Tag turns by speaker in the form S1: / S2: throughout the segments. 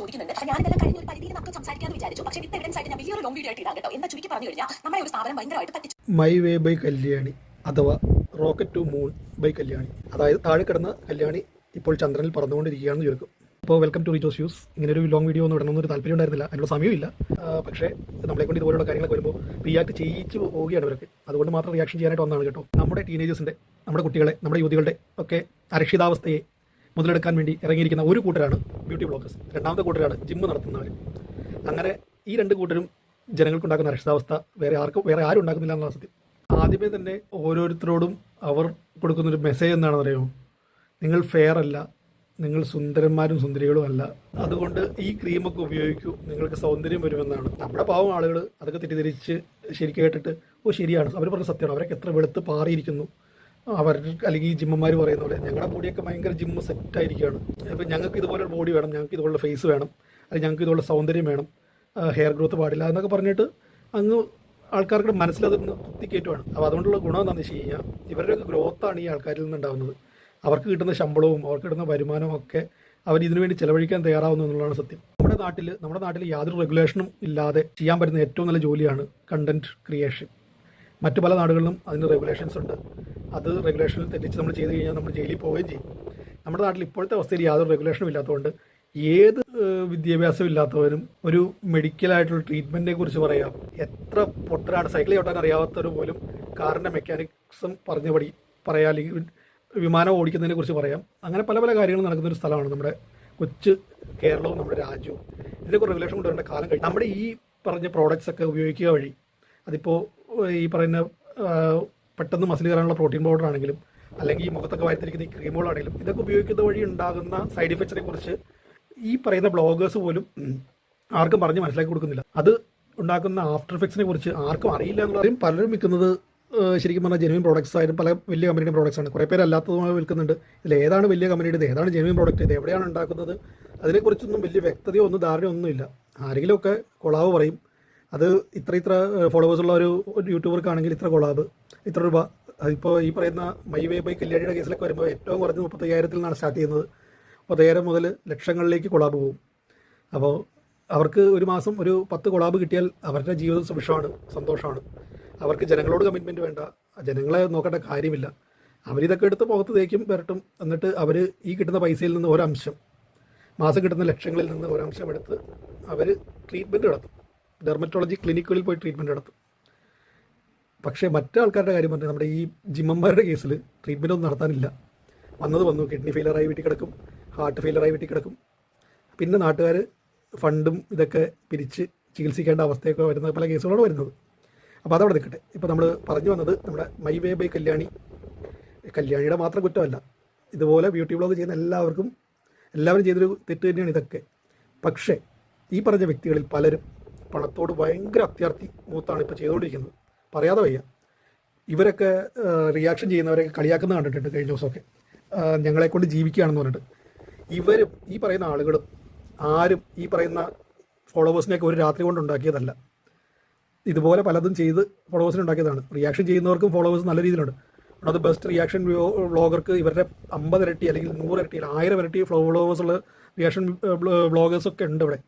S1: ചോദിക്കുന്നുണ്ട്. ഞാനിതെല്ലാം കഴിഞ്ഞ ഒരു പരിധിയിൽ നമുക്ക് സംസാരിക്കാമെന്ന് വിചാരിച്ചു. പക്ഷേ വിത്ത് എവിഡൻസ് ആയിട്ട് ഞാൻ വലിയൊരു ലോങ് വീഡിയോ ആയിട്ട് ഇടാം കേട്ടോ. എന്താ ചുരുക്കി പറഞ്ഞു കഴിഞ്ഞാൽ നമ്മുടെ ഒരു സ്ഥാപനം ഭയങ്കരമായിട്ട് പറ്റിച്ചു.
S2: മൈ വേ ബൈ കല്യാണി അഥവാ rocket to moon by Kalyani, അതായത് താഴെ കിടന്ന കല്യാണി ഇപ്പോൾ ചന്ദ്രനിൽ പറന്നുകൊണ്ടിരിക്കുകയാണെന്ന് ചുരുക്കും. അപ്പോൾ വെൽക്കം ടു റിജോസ് യൂസ്. ഇങ്ങനെ ഒരു ലോങ് വീഡിയോ ഒന്നും ഇടണമെന്നൊരു താല്പര്യം ഉണ്ടായിരുന്നില്ല, അതിനുള്ള സമയമില്ല. പക്ഷേ നമ്മളെ കൊണ്ട് ഇതുപോലുള്ള കാര്യങ്ങളൊക്കെ വരുമ്പോൾ റിയാക്ട് ചെയ്യിച്ച് പോവുകയാണ് ഇവർക്ക്. അതുകൊണ്ട് മാത്രം റിയാക്ഷൻ ചെയ്യാനായിട്ട് വന്നതാണ് കേട്ടോ. നമ്മുടെ ടീനേജേഴ്സിൻ്റെ, നമ്മുടെ കുട്ടികളെ, നമ്മുടെ യുവതികളുടെ ഒക്കെ അരക്ഷിതാവസ്ഥയെ മുതലെടുക്കാൻ വേണ്ടി ഇറങ്ങിയിരിക്കുന്ന ഒരു കൂട്ടരാണ് ബ്യൂട്ടി ബ്ലോഗേഴ്സ്. രണ്ടാമത്തെ കൂട്ടരാണ് ജിമ്മ് നടത്തുന്നവർ. അങ്ങനെ ഈ രണ്ട് കൂട്ടരും ജനങ്ങൾക്കുണ്ടാക്കുന്ന അരക്ഷിതാവസ്ഥ വേറെ ആരും ഉണ്ടാക്കുന്നില്ല എന്നുള്ള സത്യം. ആദ്യമേ തന്നെ ഓരോരുത്തരോടും അവർ കൊടുക്കുന്നൊരു മെസ്സേജ് എന്താണെന്ന് അറിയുമോ? നിങ്ങൾ ഫെയർ അല്ല, നിങ്ങൾ സുന്ദരന്മാരും സുന്ദരികളും അല്ല, അതുകൊണ്ട് ഈ ക്രീമൊക്കെ ഉപയോഗിക്കൂ, നിങ്ങൾക്ക് സൗന്ദര്യം വരുമെന്നാണ്. നമ്മുടെ പാവം ആളുകൾ അതൊക്കെ തെറ്റിദ്ധരിച്ച് ശരിക്കും കേട്ടിട്ട് ശരിയാണ്, അവർ പറഞ്ഞ സത്യമാണ്, അവരൊക്കെ എത്ര വെളുത്ത് പാറിയിരിക്കുന്നു, അവർ അല്ലെങ്കിൽ ഈ ജിമ്മന്മാർ പറയുന്ന പോലെ ഞങ്ങളുടെ ബോഡിയൊക്കെ ഭയങ്കര ജിമ്മ് സെറ്റായിരിക്കുകയാണ്, ഇപ്പം ഞങ്ങൾക്ക് ഇതുപോലെ ബോഡി വേണം, ഞങ്ങൾക്ക് ഇതുപോലുള്ള ഫേസ് വേണം, അല്ലെങ്കിൽ ഞങ്ങൾക്ക് ഇതുപോലെ സൗന്ദര്യം വേണം, ഹെയർ ഗ്രോത്ത് പാടില്ല എന്നൊക്കെ പറഞ്ഞിട്ട് അങ്ങ് ആൾക്കാർക്ക് മനസ്സിലതൊന്ന് കുത്തിക്കയറ്റുവാണ്. അപ്പോൾ അതുകൊണ്ടുള്ള ഗുണം എന്താണെന്ന് വെച്ച് കഴിഞ്ഞാൽ ഇവരുടെയൊക്കെ ഗ്രോത്താണ് ഈ ആൾക്കാരിൽ നിന്നുണ്ടാകുന്നത്. അവർക്ക് കിട്ടുന്ന ശമ്പളവും അവർക്ക് കിട്ടുന്ന വരുമാനവും ഒക്കെ അവർ ഇതിനു വേണ്ടി ചിലവഴിക്കാൻ തയ്യാറാവുന്നു എന്നുള്ളതാണ് സത്യം. നമ്മുടെ നാട്ടിൽ യാതൊരു റെഗുലേഷനും ഇല്ലാതെ ചെയ്യാൻ പറ്റുന്ന ഏറ്റവും നല്ല ജോലിയാണ് കണ്ടന്റ് ക്രിയേഷൻ. മറ്റു പല നാടുകളിലും അതിന് റെഗുലേഷൻസ് ഉണ്ട്. അത് റെഗുലേഷനിൽ തെറ്റിച്ച് നമ്മൾ ചെയ്ത് കഴിഞ്ഞാൽ നമ്മൾ ജയിലിൽ പോവുകയും ചെയ്യും. നമ്മുടെ നാട്ടിൽ ഇപ്പോഴത്തെ അവസ്ഥയിൽ യാതൊരു റെഗുലേഷനും ഇല്ലാത്തതുകൊണ്ട് ഏത് വിദ്യാഭ്യാസം ഇല്ലാത്തവരും ഒരു മെഡിക്കലായിട്ടുള്ള ട്രീറ്റ്മെൻറ്റിനെ കുറിച്ച് പറയാം. എത്ര പൊട്ടരാണ് സൈക്കിൾ ചവിട്ടാൻ അറിയാത്തവർ പോലും കാറിൻ്റെ മെക്കാനിക്സും പറഞ്ഞപടി പറയാം, അല്ലെങ്കിൽ വിമാനം ഓടിക്കുന്നതിനെ കുറിച്ച് പറയാം. അങ്ങനെ പല പല കാര്യങ്ങളും നടക്കുന്നൊരു സ്ഥലമാണ് നമ്മുടെ കൊച്ചു കേരളവും നമ്മുടെ രാജ്യവും. ഇതിനൊക്കെ റെഗുലേഷൻ കൊണ്ടുവരേണ്ട കാലം കഴിഞ്ഞു. നമ്മുടെ ഈ പറഞ്ഞ പ്രോഡക്റ്റ്സ് ഒക്കെ ഉപയോഗിക്കുക വഴി, അതിപ്പോൾ ഈ പറയുന്ന പെട്ടെന്ന് മസിൽ കയറാനുള്ള പ്രോട്ടീൻ പൗഡർ ആണെങ്കിലും, അല്ലെങ്കിൽ ഈ മുഖത്തൊക്കെ വാരിത്തിരിക്കുന്ന ഈ ക്രീമുകളാണെങ്കിലും, ഇതൊക്കെ ഉപയോഗിക്കുന്ന വഴി ഉണ്ടാകുന്ന സൈഡ് ഇഫക്ട്സിനെ കുറിച്ച് ഈ പറയുന്ന ബ്ലോഗേഴ്സ് പോലും ആർക്കും പറഞ്ഞ് മനസ്സിലാക്കി കൊടുക്കുന്നില്ല. അത് ഉണ്ടാക്കുന്ന ആഫ്റ്റർ എഫക്ട്സിനെ കുറിച്ച് ആർക്കും അറിയില്ല എന്നുള്ളതും. പലരും വിൽക്കുന്നത് ശരിക്കും പറഞ്ഞാൽ ജെനുവിൻ പ്രോഡക്ട്സ് ആയാലും പല വലിയ കമ്പനിയുടെ പ്രോഡക്ട്സ് ആണ്. കുറേ പേര് അല്ലാത്തതുമായി വിൽക്കുന്നുണ്ട്. ഇതിൽ ഏതാണ് വലിയ കമ്പനിയുടെ, ഏതാണ് ജെനുവിൻ പ്രോഡക്റ്റ്, ഇത് എവിടെയാണ് ഉണ്ടാക്കുന്നത്, അതിനെക്കുറിച്ചൊന്നും വലിയ വ്യക്തതയോ ഒന്നും ധാരണയോ ഒന്നുമില്ല. ആരെങ്കിലുമൊക്കെ കൊളാവ് പറയും. അത് ഇത്ര ഫോളോവേഴ്സുള്ള ഒരു യൂട്യൂബർക്കാണെങ്കിൽ ഇത്ര കൊളാബ്, ഇത്ര രൂപ. അതിപ്പോൾ ഈ പറയുന്ന മൈ വേ ബൈ കല്യാണിയുടെ കേസിലൊക്കെ വരുമ്പോൾ ഏറ്റവും കുറഞ്ഞ് 35,000 നിന്നാണ് സ്റ്റാർട്ട് ചെയ്യുന്നത്. 30,000 മുതൽ ലക്ഷങ്ങളിലേക്ക് കൊളാബ് പോകും. അപ്പോൾ അവർക്ക് ഒരു മാസം ഒരു 10 കൊളാബ് കിട്ടിയാൽ അവരുടെ ജീവിതം സുഭിക്ഷമാണ്, സന്തോഷമാണ്. അവർക്ക് ജനങ്ങളോട് കമ്മിറ്റ്മെൻറ്റ് വേണ്ട, ജനങ്ങളെ നോക്കേണ്ട കാര്യമില്ല. അവരിതൊക്കെ എടുത്ത് മുഖത്ത് തേക്കും വരട്ടും. എന്നിട്ട് അവർ ഈ കിട്ടുന്ന പൈസയിൽ നിന്ന് ഒരംശം, മാസം കിട്ടുന്ന ലക്ഷങ്ങളിൽ നിന്ന് ഒരംശം എടുത്ത് അവർ ട്രീറ്റ്മെൻറ്റ് നടത്തും. ഡെർമറ്റോളജി ക്ലിനിക്കുകളിൽ പോയി ട്രീറ്റ്മെൻറ്റ് നടത്തും. പക്ഷേ മറ്റു ആൾക്കാരുടെ കാര്യം പറഞ്ഞാൽ നമ്മുടെ ഈ ജിമ്മന്മാരുടെ കേസിൽ ട്രീറ്റ്മെൻറ്റ് ഒന്നും നടത്താനില്ല. വന്നു കിഡ്നി ഫെയിലറായി വീട്ടിൽ കിടക്കും, ഹാർട്ട് ഫെയിലറായി വീട്ടിൽ കിടക്കും. പിന്നെ നാട്ടുകാർ ഫണ്ടും ഇതൊക്കെ പിരിച്ച് ചികിത്സിക്കേണ്ട അവസ്ഥയൊക്കെ വരുന്ന പല കേസുകളാണ് വരുന്നത്. അപ്പോൾ അതവിടെ നിൽക്കട്ടെ. ഇപ്പോൾ നമ്മൾ പറഞ്ഞു വന്നത് നമ്മുടെ മൈ വേ ബൈ കല്യാണിയുടെ മാത്രം കുറ്റമല്ല. ഇതുപോലെ ബ്യൂട്ടി ബ്ലോഗ് ചെയ്യുന്ന എല്ലാവരും ചെയ്തൊരു തെറ്റ് തന്നെയാണ് ഇതൊക്കെ. പക്ഷേ ഈ പറഞ്ഞ വ്യക്തികളിൽ പലരും പണത്തോട് ഭയങ്കര അത്യാർത്ഥി മൂത്താണ് ഇപ്പോൾ ചെയ്തുകൊണ്ടിരിക്കുന്നത്. പറയാതെ വയ്യ. ഇവരൊക്കെ റിയാക്ഷൻ ചെയ്യുന്നവരൊക്കെ കളിയാക്കുന്ന കണ്ടിട്ടുണ്ട് കഴിഞ്ഞ ദിവസമൊക്കെ, ഞങ്ങളെക്കൊണ്ട് ജീവിക്കുകയാണെന്ന് പറഞ്ഞിട്ട്. ഇവരും ഈ പറയുന്ന ആളുകളും ആരും ഈ പറയുന്ന ഫോളോവേഴ്സിനെയൊക്കെ ഒരു രാത്രി കൊണ്ട് ഉണ്ടാക്കിയതല്ല. ഇതുപോലെ പലതും ചെയ്ത് ഫോളോവേഴ്സിന് ഉണ്ടാക്കിയതാണ്. റിയാക്ഷൻ ചെയ്യുന്നവർക്കും ഫോളോവേഴ്സ് നല്ല രീതിയിലുണ്ട്. അത് ബെസ്റ്റ് റിയാക്ഷൻ വ്ളോഗർക്ക് ഇവരുടെ 50 ഇരട്ടി അല്ലെങ്കിൽ 100 ഇരട്ടി 1000 ഇരട്ടി ഫോളോവേഴ്സുള്ള റിയാക്ഷൻ വ്ളോഗേഴ്സൊക്കെ ഉണ്ട് ഇവിടെ.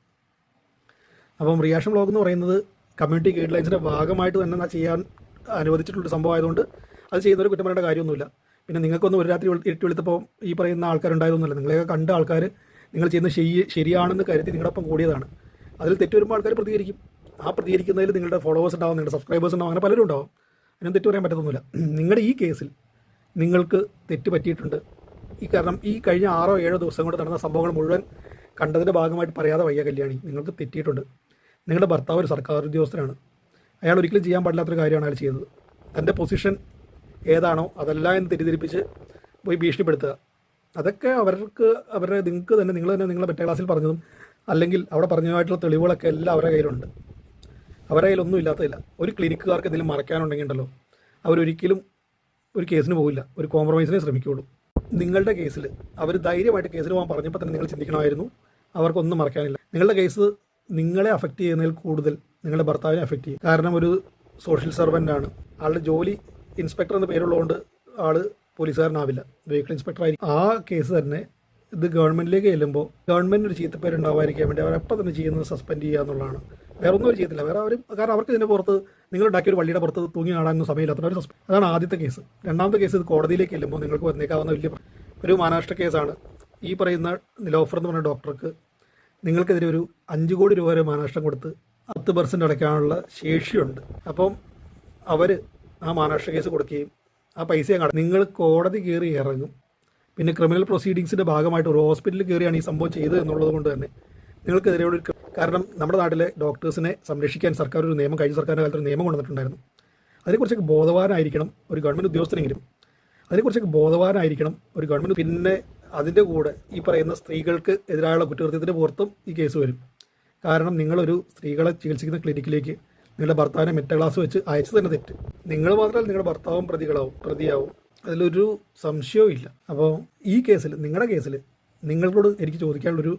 S2: അപ്പം റിയാക്ഷൻ വ്ളോഗ് എന്ന് പറയുന്നത് കമ്മ്യൂണിറ്റി ഗൈഡ് ലൈൻസിൻ്റെ ഭാഗമായിട്ട് തന്നെ ചെയ്യാൻ അനുവദിച്ചിട്ടുള്ള സംഭവം ആയതുകൊണ്ട് അത് ചെയ്യുന്നവർ കുറ്റം പറയേണ്ട കാര്യമൊന്നുമില്ല. പിന്നെ നിങ്ങൾക്കൊന്നും ഒരു രാത്രി ഇരുട്ടി വെളുത്തപ്പോൾ ഈ പറയുന്ന ആൾക്കാരുണ്ടായതൊന്നുമില്ല. നിങ്ങളെയൊക്കെ കണ്ട ആൾക്കാർ നിങ്ങൾ ചെയ്യുന്നത് ശരിയാണെന്ന് കരുതി നിങ്ങളുടെ ഒപ്പം കൂടിയതാണ്. അതിൽ തെറ്റ് വരുമ്പോൾ ആൾക്കാർ പ്രതികരിക്കും. ആ പ്രതികരിക്കുന്നതിൽ നിങ്ങളുടെ ഫോളോവേഴ്സ് ഉണ്ടാവും, നിങ്ങളുടെ സബ്സ്ക്രൈബേഴ്സ് ഉണ്ടാവും, അങ്ങനെ പലരും ഉണ്ടാവും. അതിനും തെറ്റ് പറയാൻ പറ്റത്തൊന്നുമില്ല. നിങ്ങളുടെ ഈ കേസിൽ നിങ്ങൾക്ക് തെറ്റ് പറ്റിയിട്ടുണ്ട്. കാരണം ഈ കഴിഞ്ഞ 6-7 ദിവസം കൊണ്ട് നടന്ന സംഭവങ്ങൾ മുഴുവൻ കണ്ടതിൻ്റെ ഭാഗമായിട്ട് പറയാതെ വയ്യ കല്യാണി, നിങ്ങൾക്ക് തെറ്റിയിട്ടുണ്ട്. നിങ്ങളുടെ ഭർത്താവ് ഒരു സർക്കാർ ഉദ്യോഗസ്ഥനാണ്. അയാൾ ഒരിക്കലും ചെയ്യാൻ പാടില്ലാത്തൊരു കാര്യമാണ് അയാൾ ചെയ്തത്. തൻ്റെ പൊസിഷൻ ഏതാണോ അതല്ല എന്ന് തെറ്റിദ്ധരിപ്പിച്ച് പോയി ഭീഷണിപ്പെടുത്തുക. അതൊക്കെ നിങ്ങൾക്ക് തന്നെ നിങ്ങളെ മറ്റേ ക്ലാസ്സിൽ പറഞ്ഞതും അല്ലെങ്കിൽ അവിടെ പറഞ്ഞതായിട്ടുള്ള തെളിവുകളൊക്കെ എല്ലാം അവരുടെ കയ്യിലുണ്ട്. അവരുടെ കയ്യിലൊന്നും ഇല്ലാത്തതില്ല. ഒരു ക്ലിനിക്കുകാർക്ക് എന്തെങ്കിലും മറക്കാനുണ്ടെങ്കിൽ ഉണ്ടല്ലോ, അവരൊരിക്കലും ഒരു കേസിന് പോകില്ല, ഒരു കോംപ്രമൈസിനെ ശ്രമിക്കുകയുള്ളൂ. നിങ്ങളുടെ കേസിൽ അവർ ധൈര്യമായിട്ട് കേസിന് പോകാൻ പറഞ്ഞപ്പോൾ തന്നെ നിങ്ങൾ ചിന്തിക്കണമായിരുന്നു അവർക്കൊന്നും മറക്കാനില്ല. നിങ്ങളുടെ കേസ് നിങ്ങളെ അഫക്റ്റ് ചെയ്യുന്നതിൽ കൂടുതൽ നിങ്ങളുടെ ഭർത്താവിനെ അഫക്റ്റ് ചെയ്യും. കാരണം ഒരു സോഷ്യൽ സർവൻ്റാണ്. ആളുടെ ജോലി ഇൻസ്പെക്ടർ എന്ന പേരുള്ളതുകൊണ്ട് ആൾ പോലീസുകാരനാവില്ല, വെഹിക്കിൾ ഇൻസ്പെക്ടർ ആയിരിക്കും. ആ കേസ് തന്നെ ഇത് ഗവൺമെൻറ്റിലേക്ക് ചെല്ലുമ്പോൾ ഗവൺമെൻറ് ഒരു ചീത്തപ്പേരുണ്ടാവാതിരിക്കാൻ വേണ്ടി അവരപ്പം തന്നെ ചെയ്യുന്നത് സസ്പെൻഡ് ചെയ്യുക എന്നുള്ളതാണ്. വേറെ ഒന്നും അവർ ചെയ്യത്തില്ല. വേറെ അവർ കാരണം അവർക്ക് ഇതിൻ്റെ പുറത്ത് നിങ്ങളുണ്ടാക്കിയ ഒരു വള്ളിയുടെ പുറത്ത് തൂങ്ങി കാണാനൊന്നും സമയമില്ലാത്ത ഒരു അതാണ് ആദ്യത്തെ കേസ്. രണ്ടാമത്തെ കേസ് ഇത് കോടതിയിലേക്ക് ചെല്ലുമ്പോൾ നിങ്ങൾക്ക് വന്നേക്കാവുന്ന വലിയ ഒരു മാനനഷ്ട കേസാണ്. ഈ പറയുന്ന നിലോഫർ എന്ന് പറഞ്ഞ ഡോക്ടർക്ക് നിങ്ങൾക്കെതിരെ ഒരു 5 കോടി രൂപ വരെ മാനനഷ്ടം കൊടുത്ത് 10% അടയ്ക്കാനുള്ള ശേഷിയുണ്ട്. അപ്പം അവർ ആ മാനനഷ്ട കേസ് കൊടുക്കുകയും ആ പൈസ നിങ്ങൾ കോടതി കയറി ഇറങ്ങും. പിന്നെ ക്രിമിനൽ പ്രൊസീഡിങ്സിൻ്റെ ഭാഗമായിട്ട് ഒരു ഹോസ്പിറ്റലിൽ കയറിയാണ് ഈ സംഭവം ചെയ്തത് എന്നുള്ളത് കൊണ്ട് തന്നെ നിങ്ങൾക്കെതിരെ ഒരു കാരണം നമ്മുടെ നാട്ടിലെ ഡോക്ടേഴ്സിനെ സംരക്ഷിക്കാൻ സർക്കാർ ഒരു നിയമം കഴിഞ്ഞ സർക്കാരിൻ്റെ കാലത്ത് ഒരു നിയമം കൊണ്ടുവന്നിട്ടുണ്ടായിരുന്നു. അതിനെക്കുറിച്ചൊക്കെ ബോധവാനായിരിക്കണം ഒരു ഗവൺമെൻറ് ഉദ്യോഗസ്ഥനെങ്കിലും. അതിനെക്കുറിച്ചൊക്കെ ബോധവാനായിരിക്കണം ഒരു ഗവൺമെൻറ്. പിന്നെ അതിൻ്റെ കൂടെ ഈ പറയുന്ന സ്ത്രീകൾക്ക് എതിരായുള്ള കുറ്റകൃത്യത്തിൻ്റെ പുറത്തും ഈ കേസ് വരും. കാരണം നിങ്ങളൊരു സ്ത്രീകളെ ചികിത്സിക്കുന്ന ക്ലിനിക്കിലേക്ക് നിങ്ങളുടെ ഭർത്താവിനെ മെറ്റ ക്ലാസ് വെച്ച് അയച്ചു തന്നെ തെറ്റ്. നിങ്ങൾ മാത്രമല്ല നിങ്ങളുടെ ഭർത്താവും പ്രതിയാവും. അതിലൊരു സംശയവും ഇല്ല. അപ്പോൾ ഈ കേസിൽ നിങ്ങളുടെ കേസിൽ നിങ്ങളോട് എനിക്ക് ചോദിക്കാനുള്ളൊരു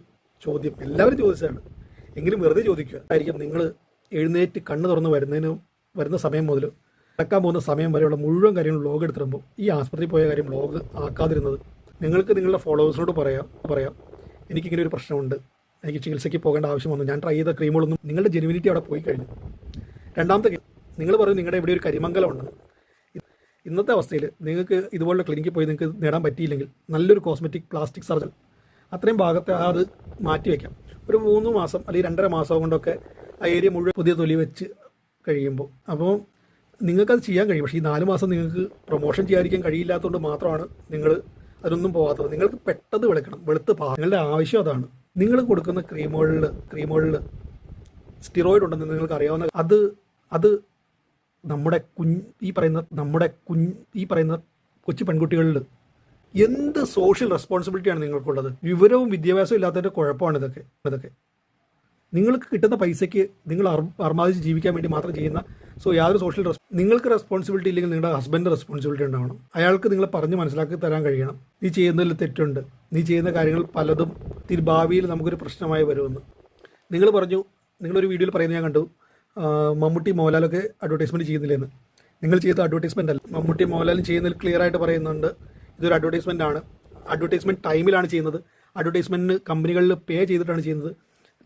S2: ചോദ്യം എല്ലാവരും ചോദിച്ചതാണ്, എങ്കിലും വെറുതെ ചോദിക്കുക ആയിരിക്കും. നിങ്ങൾ എഴുന്നേറ്റ് കണ്ണ് തുറന്ന് വരുന്ന സമയം മുതൽ നടക്കാൻ പോകുന്ന സമയം വരെയുള്ള മുഴുവൻ കാര്യങ്ങളും വ്ലോഗ് എടുത്തിടുമ്പോൾ ഈ ആസ്പത്രിയിൽ പോയ കാര്യം വ്ലോഗ് ആക്കാതിരുന്നത് നിങ്ങൾക്ക് നിങ്ങളുടെ ഫോളോവേഴ്സിനോട് പറയാം എനിക്കിങ്ങനെ ഒരു പ്രശ്നമുണ്ട്, എനിക്ക് ചികിത്സയ്ക്ക് പോകേണ്ട ആവശ്യം വന്നു, ഞാൻ ട്രൈ ചെയ്ത ക്രീമുകളൊന്നും നിങ്ങളുടെ ജെനുവിനിറ്റി അവിടെ പോയി കഴിഞ്ഞു. രണ്ടാമത്തെ നിങ്ങൾ പറയും നിങ്ങളുടെ ഇവിടെ ഒരു കരിമംഗലം ഉണ്ട്. ഇന്നത്തെ അവസ്ഥയിൽ നിങ്ങൾക്ക് ഇതുപോലുള്ള ക്ലിനിക്കിൽ പോയി നിങ്ങൾക്ക് നേടാൻ പറ്റിയില്ലെങ്കിൽ നല്ലൊരു കോസ്മെറ്റിക് പ്ലാസ്റ്റിക് സർജൻ അത്രയും ഭാഗത്തെ അത് മാറ്റിവെക്കാം. ഒരു 3 മാസം അല്ലെങ്കിൽ 2.5 മാസം കൊണ്ടൊക്കെ ആ ഏരിയ മുഴുവൻ പുതിയ തൊലി വെച്ച് കഴിയുമ്പോൾ അപ്പോൾ നിങ്ങൾക്കത് ചെയ്യാൻ കഴിയും. പക്ഷേ ഈ 4 മാസം നിങ്ങൾക്ക് പ്രൊമോഷൻ ചെയ്യാതിരിക്കാൻ കഴിയില്ലാത്തതുകൊണ്ട് മാത്രമാണ് നിങ്ങൾ അതിനൊന്നും പോകാത്തത്. നിങ്ങൾക്ക് പെട്ടെന്ന് വെളുത്ത് നിങ്ങളുടെ ആവശ്യം അതാണ്. നിങ്ങൾ കൊടുക്കുന്ന ക്രീമുകളിൽ സ്റ്റിറോയിഡ് ഉണ്ടെന്ന് നിങ്ങൾക്ക് അറിയാവുന്ന അത് നമ്മുടെ കൊച്ചു പെൺകുട്ടികളിൽ എന്ത് സോഷ്യൽ റെസ്പോൺസിബിലിറ്റിയാണ് നിങ്ങൾക്കുള്ളത്? വിവരവും വിദ്യാഭ്യാസവും ഇല്ലാത്തതിൻ്റെ കുഴപ്പമാണ് ഇതൊക്കെ. നിങ്ങൾക്ക് കിട്ടുന്ന പൈസയ്ക്ക് നിങ്ങൾ അർമാദിച്ച് ജീവിക്കാൻ വേണ്ടി മാത്രം ചെയ്യുന്ന യാതൊരു നിങ്ങൾക്ക് റെസ്പോൺസിബിലിറ്റി ഇല്ലെങ്കിൽ നിങ്ങളുടെ ഹസ്ബൻഡ് റെസ്പോൺസിബിലിറ്റി ഉണ്ടാവണം. അയാൾക്ക് നിങ്ങളെ പറഞ്ഞ് മനസ്സിലാക്കി തരാൻ കഴിയണം. നീ ചെയ്യുന്നതിൽ തെറ്റുണ്ട്, നീ ചെയ്യുന്ന കാര്യങ്ങൾ പലതും ഭാവിയിൽ നമുക്കൊരു പ്രശ്നമായി വരുമെന്ന്. നിങ്ങളൊരു വീഡിയോയിൽ പറയുന്നത് ഞാൻ കണ്ടു, മമ്മൂട്ടി മോഹൻലാലൊക്കെ അഡ്വർടൈസ്മെൻറ്റ് ചെയ്യുന്നില്ലെന്ന്. നിങ്ങൾ ചെയ്ത അഡ്വർടൈസ്മെൻ്റ് അല്ല. മമ്മൂട്ടി മോഹൻലാലും ചെയ്യുന്നതിൽ ക്ലിയർ ആയിട്ട് പറയുന്നുണ്ട് ഇതൊരു അഡ്വർടൈസ്മെൻ്റ് ആണ്. അഡ്വർടൈസ്മെൻറ്റ് ടൈമിലാണ് ചെയ്യുന്നത്. അഡ്വർടൈസ്മെൻറ്റിന് കമ്പനികളിൽ പേ ചെയ്തിട്ടാണ് ചെയ്യുന്നത്.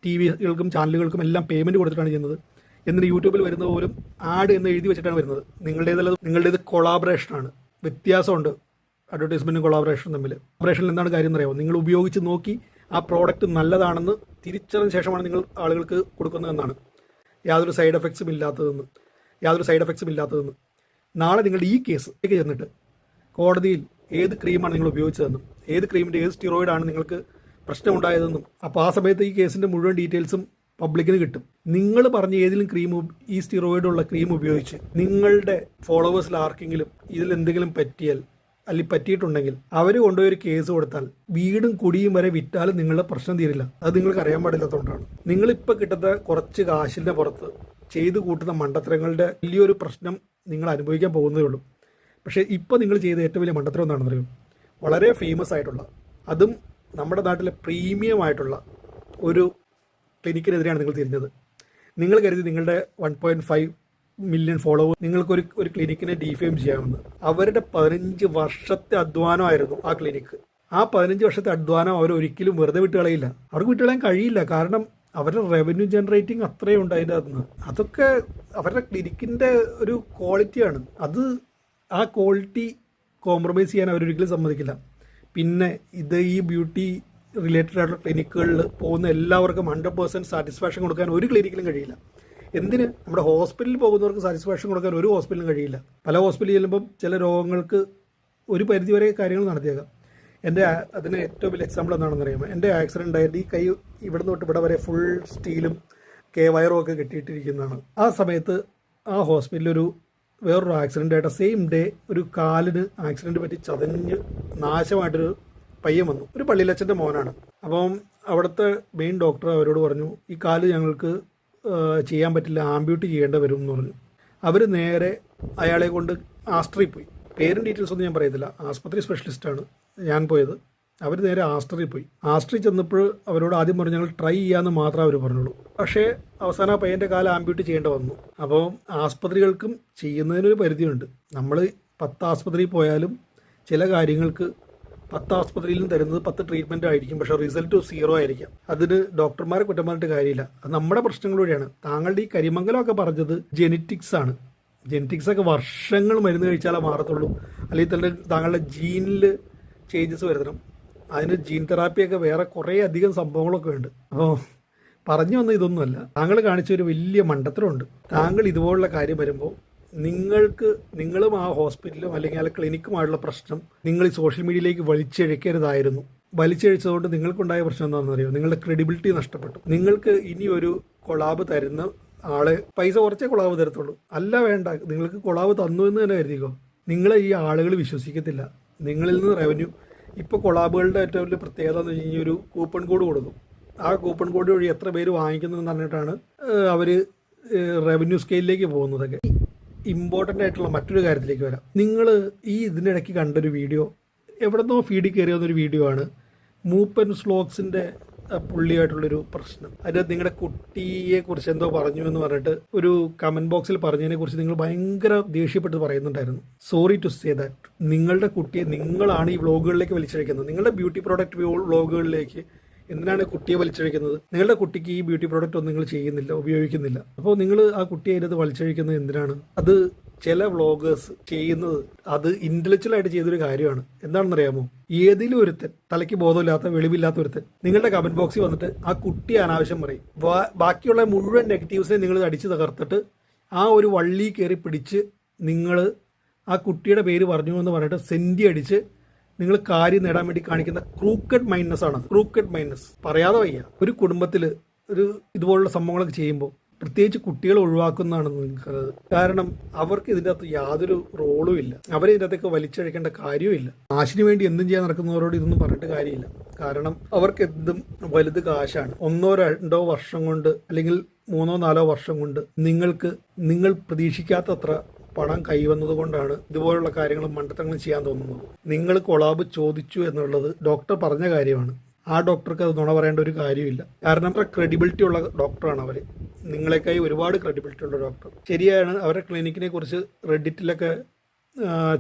S2: ടിവികൾക്കും ചാനലുകൾക്കും എല്ലാം പേയ്മെൻറ്റ് കൊടുത്തിട്ടാണ് ചെയ്യുന്നത്. എന്നിട്ട് യൂട്യൂബിൽ വരുന്നത് പോലും ആഡ് എന്ന് എഴുതി വെച്ചിട്ടാണ് വരുന്നത്. നിങ്ങളുടേത് കൊളാബറേഷനാണ്. വ്യത്യാസമുണ്ട് അഡ്വർടൈസ്മെൻറ്റും കൊളാബറേഷനും തമ്മിൽ. കൊളാബറേഷനിൽ എന്താണ് കാര്യം എന്നറിയാമോ? നിങ്ങൾ ഉപയോഗിച്ച് നോക്കി ആ പ്രോഡക്റ്റ് നല്ലതാണെന്ന് തിരിച്ചറിഞ്ഞ ശേഷമാണ് നിങ്ങൾ ആളുകൾക്ക് കൊടുക്കുന്നതെന്നാണ്. യാതൊരു സൈഡ് എഫക്ട്സും ഇല്ലാത്തതെന്ന്. നാളെ നിങ്ങളുടെ ഈ കേസിലേക്ക് ചെന്നിട്ട് കോടതിയിൽ ഏത് ക്രീമാണ് നിങ്ങൾ ഉപയോഗിച്ചതെന്നും ഏത് ക്രീമിൻ്റെ ഏത് സ്റ്റിറോയിഡാണ് നിങ്ങൾക്ക് പ്രശ്നമുണ്ടായതെന്നും അപ്പോൾ ആ സമയത്ത് ഈ കേസിൻ്റെ മുഴുവൻ ഡീറ്റെയിൽസും പബ്ലിക്കിന് കിട്ടും. നിങ്ങൾ പറഞ്ഞ ഏതെങ്കിലും ഈ സ്റ്റിറോയിഡുള്ള ക്രീം ഉപയോഗിച്ച് നിങ്ങളുടെ ഫോളോവേഴ്സിൽ ആർക്കെങ്കിലും ഇതിലെന്തെങ്കിലും പറ്റിയിട്ടുണ്ടെങ്കിൽ അവർ കൊണ്ടുപോയി ഒരു കേസ് കൊടുത്താൽ വീടും കുടിയും വരെ വിറ്റാലും നിങ്ങളുടെ പ്രശ്നം തീരില്ല. അത് നിങ്ങൾക്ക് അറിയാൻ പാടില്ലാത്തതുകൊണ്ടാണ്. നിങ്ങളിപ്പോൾ കിട്ടുന്ന കുറച്ച് കാശിൻ്റെ പുറത്ത് ചെയ്തു കൂട്ടുന്ന മണ്ടത്തരങ്ങളുടെ വലിയൊരു പ്രശ്നം നിങ്ങൾ അനുഭവിക്കാൻ പോകുന്നതേ ഉള്ളൂ. പക്ഷേ ഇപ്പോൾ നിങ്ങൾ ചെയ്ത ഏറ്റവും വലിയ മണ്ടത്തരം എന്താണെന്ന് അറിയും? വളരെ ഫേമസ് ആയിട്ടുള്ള, അതും നമ്മുടെ നാട്ടിലെ പ്രീമിയം ആയിട്ടുള്ള ഒരു ക്ലിനിക്കിനെതിരെയാണ് നിങ്ങൾ തിരിഞ്ഞത്. നിങ്ങൾ കരുതി നിങ്ങളുടെ 1.5 മില്യൺ ഫോളോവേഴ്സ് നിങ്ങൾക്കൊരു ക്ലിനിക്കിനെ ഡിഫെയിം ചെയ്യാമെന്ന്. അവരുടെ 15 വർഷത്തെ അധ്വാനമായിരുന്നു ആ ക്ലിനിക്ക്. ആ 15 വർഷത്തെ അധ്വാനം അവർ ഒരിക്കലും വെറുതെ വിട്ടുകളയില്ല. അവർക്ക് വിട്ടുകളയാൻ കഴിയില്ല. കാരണം അവരുടെ റവന്യൂ ജനറേറ്റിംഗ് അത്രയും ഉണ്ട് അതിൻ്റെ അകത്തുനിന്ന്. അതൊക്കെ അവരുടെ ക്ലിനിക്കിൻ്റെ ഒരു ക്വാളിറ്റിയാണ്. ആ ക്വാളിറ്റി കോംപ്രമൈസ് ചെയ്യാൻ അവരൊരിക്കലും സമ്മതിക്കില്ല. പിന്നെ ഈ ബ്യൂട്ടി റിലേറ്റഡ് ആയിട്ടുള്ള ക്ലിനിക്കുകളിൽ പോകുന്ന എല്ലാവർക്കും 100% സാറ്റിസ്ഫാക്ഷൻ കൊടുക്കാൻ ഒരു ക്ലിനിക്കിലും കഴിയില്ല. എന്തിന്? നമ്മുടെ ഹോസ്പിറ്റലിൽ പോകുന്നവർക്ക് സാറ്റിസ്ഫാക്ഷൻ കൊടുക്കാൻ ഒരു ഹോസ്പിറ്റലിലും കഴിയില്ല. പല ഹോസ്പിറ്റലിൽ ചെല്ലുമ്പം ചില രോഗങ്ങൾക്ക് ഒരു പരിധിവരെ കാര്യങ്ങൾ നടത്തിയേക്കാം. അതിന് ഏറ്റവും വലിയ എക്സാമ്പിൾ എന്താണെന്ന് അറിയാമോ? എൻ്റെ ആക്സിഡൻ്റ് ആയിട്ട് ഈ കൈ ഇവിടെ തൊട്ട് ഇവിടെ വരെ ഫുൾ സ്റ്റീലും വയറും ഒക്കെ കെട്ടിയിട്ടിരിക്കുന്നതാണ്. ആ സമയത്ത് ആ ഹോസ്പിറ്റലിൽ വേറൊരു ആക്സിഡൻ്റ് ആയിട്ട് സെയിം ഡേ ഒരു കാലിന് ആക്സിഡൻറ്റ് പറ്റി ചതഞ്ഞ് നാശമായിട്ടൊരു പയ്യൻ വന്നു. ഒരു പള്ളിയിലച്ഛൻ്റെ മോനാണ്. അപ്പം അവിടുത്തെ മെയിൻ ഡോക്ടർ അവരോട് പറഞ്ഞു, ഈ കാല് ഞങ്ങൾക്ക് ചെയ്യാൻ പറ്റില്ല, ആംബ്യൂട്ടി ചെയ്യേണ്ടി വരും എന്ന് പറഞ്ഞു. അവർ നേരെ അയാളെ കൊണ്ട് ആസ്ട്രയിൽ പോയി. പേരും ഡീറ്റെയിൽസ് ഒന്നും ഞാൻ പറയത്തില്ല. ആസ്പത്രി സ്പെഷ്യലിസ്റ്റാണ് ഞാൻ പോയത്. അവർ നേരെ ആസ്ട്രയിൽ പോയി. ആസ്ട്രയിൽ ചെന്നപ്പോൾ അവരോട് ആദ്യം പറഞ്ഞു ഞങ്ങൾ ട്രൈ ചെയ്യാമെന്ന് മാത്രമേ അവർ പറഞ്ഞുള്ളൂ. പക്ഷേ അവസാനം ആ പയ്യൻ്റെ കാലം ആംബ്യൂട്ടി ചെയ്യേണ്ടി വന്നു. അപ്പോൾ ആസ്പത്രികൾക്കും ചെയ്യുന്നതിനൊരു പരിധിയുണ്ട്. നമ്മൾ 10 ആസ്പത്രിയിൽ പോയാലും ചില കാര്യങ്ങൾക്ക് 10 ആസ്പത്രിയിലും തരുന്നത് 10 ട്രീറ്റ്മെന്റ് ആയിരിക്കും, പക്ഷെ റിസൾട്ട് 0 ആയിരിക്കാം. അതിന് ഡോക്ടർമാരെ കുറ്റം പറഞ്ഞിട്ട് കാര്യമില്ല, അത് നമ്മുടെ പ്രശ്നങ്ങളിലൂടെയാണ്. താങ്കളുടെ ഈ കരിമംഗലമൊക്കെ പറഞ്ഞത് ജെനറ്റിക്സ് ആണ്. ജെനറ്റിക്സ് ഒക്കെ വർഷങ്ങൾ മരുന്ന് കഴിച്ചാലേ മാറത്തുള്ളൂ, അല്ലെങ്കിൽ തന്നെ താങ്കളുടെ ജീനിൽ ചേഞ്ചസ് വരുത്തണം. അതിന് ജീൻ തെറാപ്പിയൊക്കെ വേറെ കുറേ അധികം സംഭവങ്ങളൊക്കെ ഉണ്ട്. അപ്പോൾ പറഞ്ഞു വന്ന ഇതൊന്നുമല്ല, താങ്കൾ കാണിച്ച ഒരു വലിയ മണ്ടത്തരമുണ്ട്. താങ്കൾ ഇതുപോലുള്ള കാര്യം വരുമ്പോൾ നിങ്ങളും ആ ഹോസ്പിറ്റലും അല്ലെങ്കിൽ ആ ക്ലിനിക്കുമായുള്ള പ്രശ്നം നിങ്ങൾ ഈ സോഷ്യൽ മീഡിയയിലേക്ക് വലിച്ചഴിക്കരുതായിരുന്നു. വലിച്ചഴിച്ചതുകൊണ്ട് നിങ്ങൾക്കുണ്ടായ പ്രശ്നം എന്താണെന്ന് അറിയോ? നിങ്ങളുടെ ക്രെഡിബിലിറ്റി നഷ്ടപ്പെട്ടു. നിങ്ങൾക്ക് ഇനി ഒരു കൊളാബ് തരുന്ന ആളെ പൈസ കുറച്ചേ കൊളാബ് തരത്തുള്ളൂ. അല്ല വേണ്ട, നിങ്ങൾക്ക് കൊളാബ് തന്നു എന്ന് തന്നെ കരുതിക്കോ. നിങ്ങളെ ഈ ആളുകൾ വിശ്വസിക്കത്തില്ല. നിങ്ങളിൽ നിന്ന് റവന്യൂ ഇപ്പോൾ കൊളാബുകളുടെ ഏറ്റവും വലിയ പ്രത്യേകത എന്ന് വെച്ച് കഴിഞ്ഞാൽ ഒരു കൂപ്പൺ കോഡ് കൊടുക്കും. ആ കൂപ്പൺ കോഡ് വഴി എത്ര പേര് വാങ്ങിക്കുന്നതെന്ന് പറഞ്ഞിട്ടാണ് അവർ റവന്യൂ സ്കെയിലിലേക്ക് പോകുന്നതൊക്കെ. ഇമ്പോർട്ടൻ്റ് ആയിട്ടുള്ള മറ്റൊരു കാര്യത്തിലേക്ക് വരാം. നിങ്ങൾ ഈ ഇതിനിടയ്ക്ക് കണ്ടൊരു വീഡിയോ, എവിടെന്നോ ഫീഡിൽ കയറി വന്നൊരു വീഡിയോ ആണ് മൂപ്പൻ സ്ലോക്സിൻ്റെ പുള്ളിയായിട്ടുള്ളൊരു പ്രശ്നം. അതിനകത്ത് നിങ്ങളുടെ കുട്ടിയെ കുറിച്ച് എന്തോ പറഞ്ഞു എന്ന് പറഞ്ഞിട്ട് ഒരു കമൻറ്റ് ബോക്സിൽ പറഞ്ഞതിനെ കുറിച്ച് നിങ്ങൾ ഭയങ്കര ദേഷ്യപ്പെട്ട് പറയുന്നുണ്ടായിരുന്നു. Sorry to say that. നിങ്ങളുടെ കുട്ടിയെ നിങ്ങളാണ് ഈ വ്ളോഗുകളിലേക്ക് വലിച്ചഴിക്കുന്നത്. നിങ്ങളുടെ ബ്യൂട്ടി പ്രോഡക്റ്റ് വ്ളോഗുകളിലേക്ക് എന്തിനാണ് കുട്ടിയെ വലിച്ചഴിക്കുന്നത്? നിങ്ങളുടെ കുട്ടിക്ക് ഈ ബ്യൂട്ടി പ്രോഡക്റ്റ് ഒന്നും നിങ്ങൾ ചെയ്യുന്നില്ല, ഉപയോഗിക്കുന്നില്ല. അപ്പോൾ നിങ്ങൾ ആ കുട്ടിയെ അതിനകത്ത് വലിച്ചഴിക്കുന്നത് എന്തിനാണ്? അത് ചില വ്ളോഗേഴ്സ് ചെയ്യുന്നത് അത് ഇന്റലക്ച്വലായിട്ട് ചെയ്തൊരു കാര്യമാണ്. എന്താണെന്നറിയാമോ? ഏതെങ്കിലും ഒരുത്തൻ, തലയ്ക്ക് ബോധമില്ലാത്ത വെളിവില്ലാത്ത ഒരുത്തൻ നിങ്ങളുടെ കമന്റ് ബോക്സിൽ വന്നിട്ട് ആ കുട്ടി അനാവശ്യം പറയും. ബാക്കിയുള്ള മുഴുവൻ നെഗറ്റീവ്സിനെ നിങ്ങൾ അടിച്ച് തകർത്തിട്ട് ആ ഒരു വള്ളി കയറി പിടിച്ച് നിങ്ങൾ ആ കുട്ടിയുടെ പേര് പറഞ്ഞു എന്ന് പറഞ്ഞിട്ട് സെന്റി അടിച്ച് നിങ്ങൾ കാര്യം നേടാൻ വേണ്ടി കാണിക്കുന്ന ക്രൂക്കഡ് മൈൻഡ്നെസ് ആണ്. ക്രൂക്കഡ് മൈൻഡ്നെസ് പറയാതെ വയ്യ. ഒരു കുടുംബത്തിൽ ഒരു ഇതുപോലുള്ള സംഭവങ്ങളൊക്കെ ചെയ്യുമ്പോൾ പ്രത്യേകിച്ച് കുട്ടികൾ ഒഴിവാക്കുന്നതാണ് നിങ്ങൾക്കത്. കാരണം അവർക്ക് ഇതിൻ്റെ അകത്ത് യാതൊരു റോളും ഇല്ല. അവരെ ഇതിൻ്റെ അകത്തേക്ക് വലിച്ചഴിക്കേണ്ട കാര്യവുമില്ല. കാശിന് വേണ്ടി എന്തും ചെയ്യാൻ നടക്കുന്നവരോട് ഇതൊന്നും പറഞ്ഞിട്ട് കാര്യമില്ല. കാരണം അവർക്ക് എന്തും വലുത് കാശാണ്. 1-2 വർഷം കൊണ്ട് അല്ലെങ്കിൽ 3-4 വർഷം കൊണ്ട് നിങ്ങൾ പ്രതീക്ഷിക്കാത്തത്ര പണം കൈവന്നത് കൊണ്ടാണ് ഇതുപോലുള്ള കാര്യങ്ങളും മണ്ടത്തങ്ങളും ചെയ്യാൻ തോന്നുന്നത്. നിങ്ങൾ കൊളാബ് ചോദിച്ചു എന്നുള്ളത് ഡോക്ടർ പറഞ്ഞ കാര്യമാണ്. ആ ഡോക്ടർക്ക് അത് നുണ പറയേണ്ട ഒരു കാര്യമില്ല. കാരണം അത്ര ക്രെഡിബിലിറ്റി ഉള്ള ഡോക്ടറാണ് അവർ. നിങ്ങളെക്കായി ഒരുപാട് ക്രെഡിബിലിറ്റി ഉള്ള ഡോക്ടർ. ശരിയാണ്, അവരുടെ ക്ലിനിക്കിനെ കുറിച്ച് റെഡിറ്റിലൊക്കെ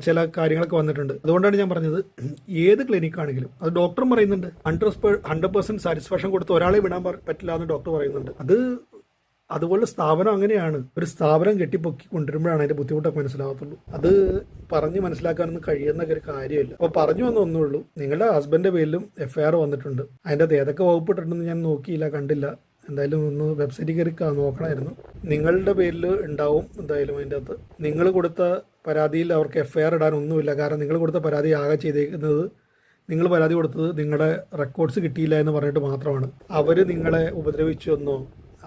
S2: ചില കാര്യങ്ങളൊക്കെ വന്നിട്ടുണ്ട്. അതുകൊണ്ടാണ് ഞാൻ പറഞ്ഞത്, ഏത് ക്ലിനിക്കാണെങ്കിലും അത് ഡോക്ടറും പറയുന്നുണ്ട്. 100% സാറ്റിസ്ഫാക്ഷൻ കൊടുത്ത് ഒരാളെ വിടാൻ പറ്റില്ല എന്ന് ഡോക്ടർ പറയുന്നുണ്ട്. അതുപോലെ സ്ഥാപനം അങ്ങനെയാണ്. ഒരു സ്ഥാപനം കെട്ടിപ്പൊക്കി കൊണ്ടുവരുമ്പോഴാണ് അതിന്റെ ബുദ്ധിമുട്ടൊക്കെ മനസ്സിലാകത്തുള്ളൂ. അത് പറഞ്ഞ് മനസ്സിലാക്കാനൊന്നും കഴിയുന്ന ഒരു കാര്യമില്ല. അപ്പോൾ പറഞ്ഞു വന്ന ഒന്നുള്ളൂ, നിങ്ങളുടെ ഹസ്ബൻഡിന്റെ പേരിലും FIR വന്നിട്ടുണ്ട്. അതിൻ്റെ അകത്ത് ഏതൊക്കെ വകുപ്പിട്ടുണ്ടെന്ന് ഞാൻ നോക്കിയില്ല, കണ്ടില്ല. എന്തായാലും ഒന്ന് വെബ്സൈറ്റിൽ കയറി നോക്കണമായിരുന്നു. നിങ്ങളുടെ പേരിൽ ഉണ്ടാവും എന്തായാലും അതിൻ്റെ അകത്ത്. നിങ്ങൾ കൊടുത്ത പരാതിയിൽ അവർക്ക് FIR ഇടാനൊന്നുമില്ല. കാരണം നിങ്ങൾ കൊടുത്ത പരാതി ആകെ ചെയ്തേക്കുന്നത്, നിങ്ങൾ പരാതി കൊടുത്തത് നിങ്ങളുടെ റെക്കോർഡ്സ് കിട്ടിയില്ല എന്ന് പറഞ്ഞിട്ട് മാത്രമാണ്. അവർ നിങ്ങളെ ഉപദ്രവിച്ചു എന്നോ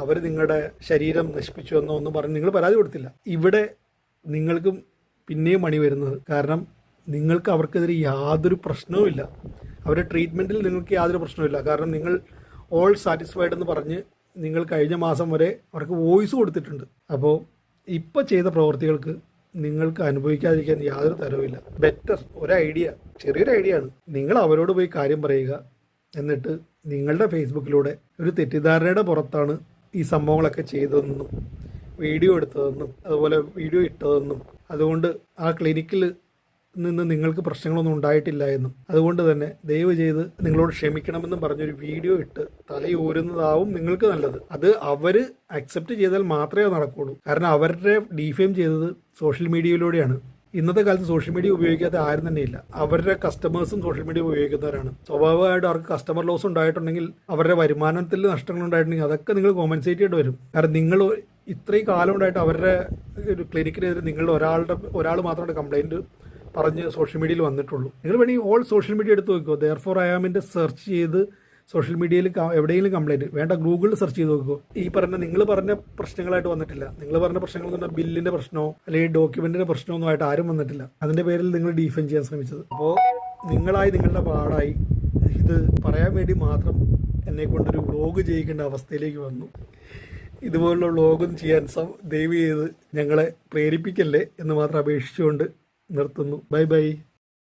S2: അവർ നിങ്ങളുടെ ശരീരം നശിപ്പിച്ചു എന്നോ ഒന്നും പറഞ്ഞ് നിങ്ങൾ പരാതി കൊടുത്തില്ല. ഇവിടെ നിങ്ങൾക്കും പിന്നെയും മണി വരുന്നത്. കാരണം നിങ്ങൾക്ക് അവർക്കെതിരെ യാതൊരു പ്രശ്നവുമില്ല. അവരുടെ ട്രീറ്റ്മെൻറ്റിൽ നിങ്ങൾക്ക് യാതൊരു പ്രശ്നവുമില്ല. കാരണം നിങ്ങൾ ഓൾ സാറ്റിസ്ഫൈഡ് എന്ന് പറഞ്ഞ് നിങ്ങൾ കഴിഞ്ഞ മാസം വരെ അവർക്ക് വോയിസ് കൊടുത്തിട്ടുണ്ട്. അപ്പോൾ ഇപ്പോൾ ചെയ്ത പ്രവൃത്തികൾക്ക് നിങ്ങൾക്ക് അനുഭവിക്കാതിരിക്കാൻ യാതൊരു തരവുമില്ല. ബെറ്റർ ചെറിയൊരു ഐഡിയ ആണ്. നിങ്ങൾ അവരോട് പോയി കാര്യം പറയുക. എന്നിട്ട് നിങ്ങളുടെ ഫേസ്ബുക്കിലൂടെ ഒരു തെറ്റിദ്ധാരണയുടെ പുറത്താണ് ഈ സംഭവങ്ങളൊക്കെ ചെയ്തതെന്നും വീഡിയോ എടുത്തതെന്നും അതുപോലെ വീഡിയോ ഇട്ടതെന്നും അതുകൊണ്ട് ആ ക്ലിനിക്കിൽ നിന്ന് നിങ്ങൾക്ക് പ്രശ്നങ്ങളൊന്നും ഉണ്ടായിട്ടില്ല എന്നും അതുകൊണ്ട് തന്നെ ദയവ് ചെയ്ത് നിങ്ങളോട് ക്ഷമിക്കണമെന്നും പറഞ്ഞൊരു വീഡിയോ ഇട്ട് തലയൂരുന്നതാവും നിങ്ങൾക്ക് നല്ലത്. അത് അവർ അക്സെപ്റ്റ് ചെയ്താൽ മാത്രമേ നടക്കുകയുള്ളൂ. കാരണം അവരുടെ ഡീഫെയിം ചെയ്തത് സോഷ്യൽ മീഡിയയിലൂടെയാണ്. ഇന്നത്തെ കാലത്ത് സോഷ്യൽ മീഡിയ ഉപയോഗിക്കാത്ത ആരും തന്നെ ഇല്ല. അവരുടെ കസ്റ്റമേഴ്സും സോഷ്യൽ മീഡിയ ഉപയോഗിക്കുന്നവരാണ്. സ്വാഭാവികമായിട്ട് അവർക്ക് കസ്റ്റമർ ലോസ് ഉണ്ടായിട്ടുണ്ടെങ്കിൽ, അവരുടെ വരുമാനത്തിൽ നഷ്ടങ്ങൾ ഉണ്ടായിട്ടുണ്ടെങ്കിൽ അതൊക്കെ നിങ്ങൾ കോമ്പൻസേറ്റ് ചെയ്യേണ്ടി വരും. കാരണം നിങ്ങൾ ഇത്രയും കാലം ഉണ്ടായിട്ട് അവരുടെ ഒരു ക്ലിനിക്കിനെതിരെ നിങ്ങളുടെ ഒരാൾ മാത്രമാണ് കംപ്ലൈൻറ്റ് പറഞ്ഞ് സോഷ്യൽ മീഡിയയിൽ വന്നിട്ടുള്ളൂ. നിങ്ങൾ വേണമെങ്കിൽ ഓൾ സോഷ്യൽ മീഡിയ എടുത്ത് നോക്കുമോ. ദെയർഫോർ ഐ ആമിൻ്റെ സെർച്ച് ചെയ്ത് സോഷ്യൽ മീഡിയയിൽ എവിടെയെങ്കിലും കംപ്ലൈൻറ്റ് വേണ്ട ഗൂഗിളിൽ സെർച്ച് ചെയ്ത് നോക്കുമോ. നിങ്ങൾ പറഞ്ഞ പ്രശ്നങ്ങളായിട്ട് വന്നിട്ടില്ല. നിങ്ങൾ പറഞ്ഞ പ്രശ്നങ്ങൾ എന്ന് പറഞ്ഞാൽ ബില്ലിൻ്റെ പ്രശ്നമോ അല്ലെങ്കിൽ ഡോക്യുമെന്റിന്റെ പ്രശ്നമൊന്നും ആയിട്ട് ആരും വന്നിട്ടില്ല. അതിന്റെ പേരിൽ നിങ്ങൾ ഡീഫെൻഡ് ചെയ്യാൻ ശ്രമിച്ചത്. അപ്പോൾ നിങ്ങളുടെ പാടായി ഇത് പറയാൻ വേണ്ടി മാത്രം എന്നെ കൊണ്ടൊരു വ്ളോഗ് ചെയ്യിക്കേണ്ട അവസ്ഥയിലേക്ക് വന്നു. ഇതുപോലുള്ള വ്ളോഗൊന്നും ചെയ്യാൻ ദയവ് ചെയ്ത് ഞങ്ങളെ പ്രേരിപ്പിക്കല്ലേ എന്ന് മാത്രം അപേക്ഷിച്ചുകൊണ്ട് നിർത്തുന്നു. Bye bye.